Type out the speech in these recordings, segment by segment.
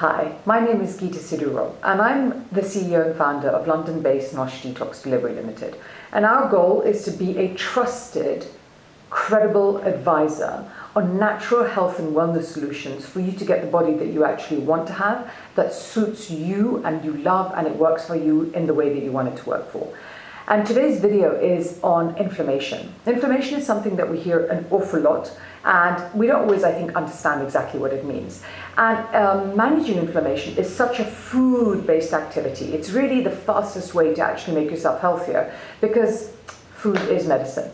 Hi, my name is Geeta Sidhu-Robb and I'm the CEO and founder of London-based Nosh Detox Delivery Limited. And our goal is to be a trusted, credible advisor on natural health and wellness solutions for you to get the body that you actually want to have, that suits you and you love and it works for you in the way that you want it to work for. And today's video is on inflammation. Inflammation is something that we hear an awful lot and we don't always, I think, understand exactly what it means. And managing inflammation is such a food-based activity. It's really the fastest way to actually make yourself healthier because food is medicine.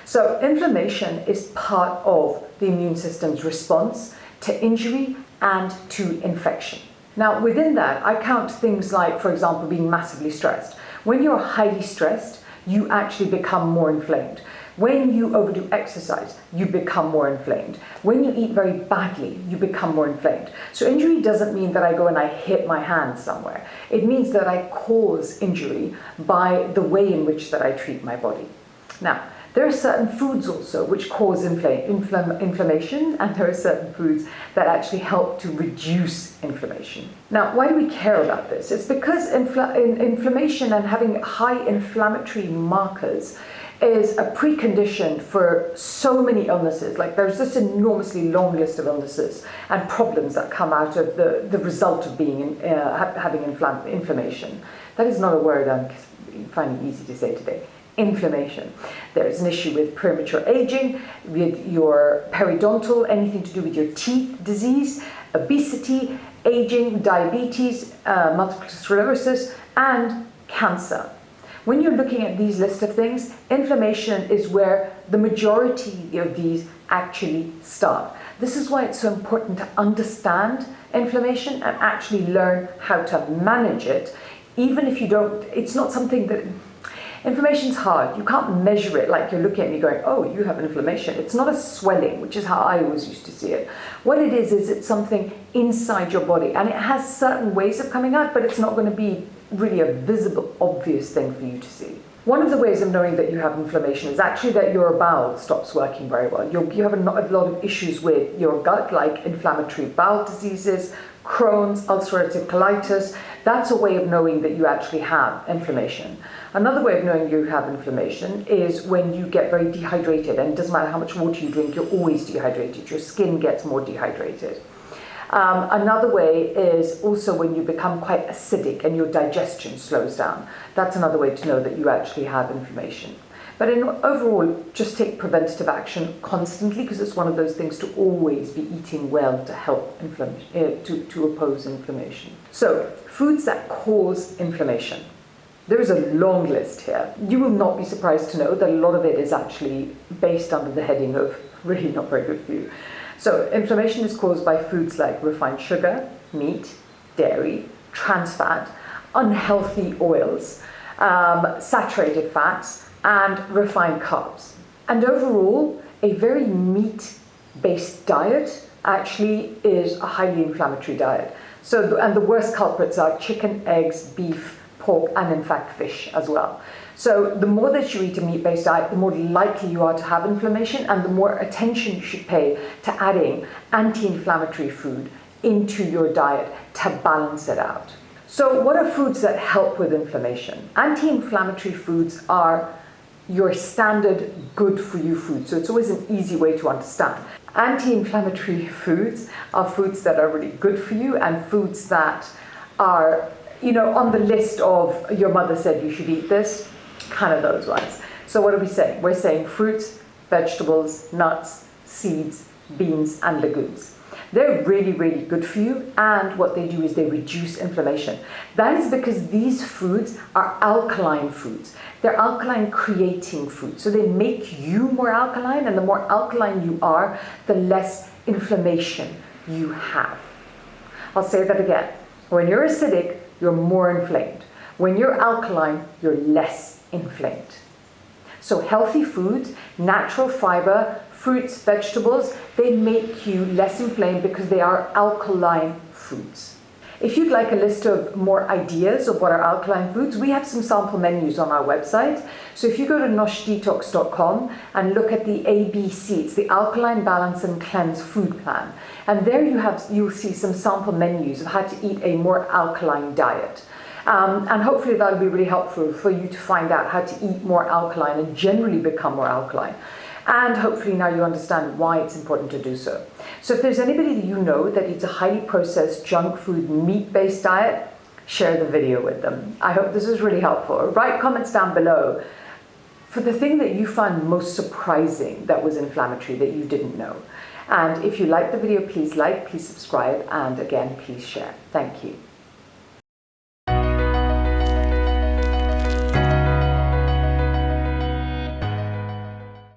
So inflammation is part of the immune system's response to injury and to infection. Now, within that, I count things like, for example, being massively stressed. When you're highly stressed, you actually become more inflamed. When you overdo exercise, you become more inflamed. When you eat very badly, you become more inflamed. So injury doesn't mean that I go and I hit my hand somewhere. It means that I cause injury by the way in which that I treat my body. Now, there are certain foods also which cause inflammation, and there are certain foods that actually help to reduce inflammation. Now, why do we care about this? It's because inflammation and having high inflammatory markers is a precondition for so many illnesses. Like, there's this enormously long list of illnesses and problems that come out of the result of being having inflammation. That is not a word I'm finding easy to say today. Inflammation. There's an issue with premature aging, with your periodontal, anything to do with your teeth disease, obesity, aging, diabetes, multiple sclerosis, and cancer. When you're looking at these list of things, inflammation is where the majority of these actually start. This is why it's so important to understand inflammation and actually learn how to manage it, even if you don't, it's not something that, inflammation's hard. You can't measure it like you're looking at me going, oh, you have inflammation. It's not a swelling, which is how I always used to see it. What it is it's something inside your body, and it has certain ways of coming out, but it's not going to be really a visible, obvious thing for you to see. One of the ways of knowing that you have inflammation is actually that your bowel stops working very well. You have a lot of issues with your gut, like inflammatory bowel diseases, Crohn's, ulcerative colitis. That's a way of knowing that you actually have inflammation. Another way of knowing you have inflammation is when you get very dehydrated, and it doesn't matter how much water you drink, you're always dehydrated. Your skin gets more dehydrated. Another way is also when you become quite acidic and your digestion slows down. That's another way to know that you actually have inflammation. But overall, just take preventative action constantly, because it's one of those things to always be eating well to help to oppose inflammation. So, foods that cause inflammation. There is a long list here. You will not be surprised to know that a lot of it is actually based under the heading of really not very good for you. So, inflammation is caused by foods like refined sugar, meat, dairy, trans fat, unhealthy oils, saturated fats, and refined carbs. And overall, a very meat-based diet actually is a highly inflammatory diet. So, and the worst culprits are chicken, eggs, beef, pork, and in fact fish as well. So the more that you eat a meat-based diet, the more likely you are to have inflammation, and the more attention you should pay to adding anti-inflammatory food into your diet to balance it out. So what are foods that help with inflammation? Anti-inflammatory foods are your standard good-for-you food. So it's always an easy way to understand. Anti-inflammatory foods are foods that are really good for you, and foods that are, on the list of your mother said you should eat this, kind of those ones. So what are we saying? We're saying fruits, vegetables, nuts, seeds, beans, and legumes. They're really, really good for you, and what they do is they reduce inflammation. That is because these foods are alkaline foods. They're alkaline creating foods. So they make you more alkaline, and the more alkaline you are, the less inflammation you have. I'll say that again. When you're acidic, you're more inflamed. When you're alkaline, you're less inflamed. So healthy foods, natural fiber, fruits, vegetables, they make you less inflamed because they are alkaline foods. If you'd like a list of more ideas of what are alkaline foods, we have some sample menus on our website. So if you go to noshdetox.com and look at the ABC, it's the Alkaline Balance and Cleanse Food Plan. And there you'll see some sample menus of how to eat a more alkaline diet. And hopefully that'll be really helpful for you to find out how to eat more alkaline and generally become more alkaline. And hopefully now you understand why it's important to do so. So if there's anybody that you know that eats a highly processed junk food, meat-based diet, share the video with them. I hope this is really helpful. Write comments down below for the thing that you found most surprising that was inflammatory that you didn't know. And if you like the video, please like, please subscribe, and again, please share. Thank you.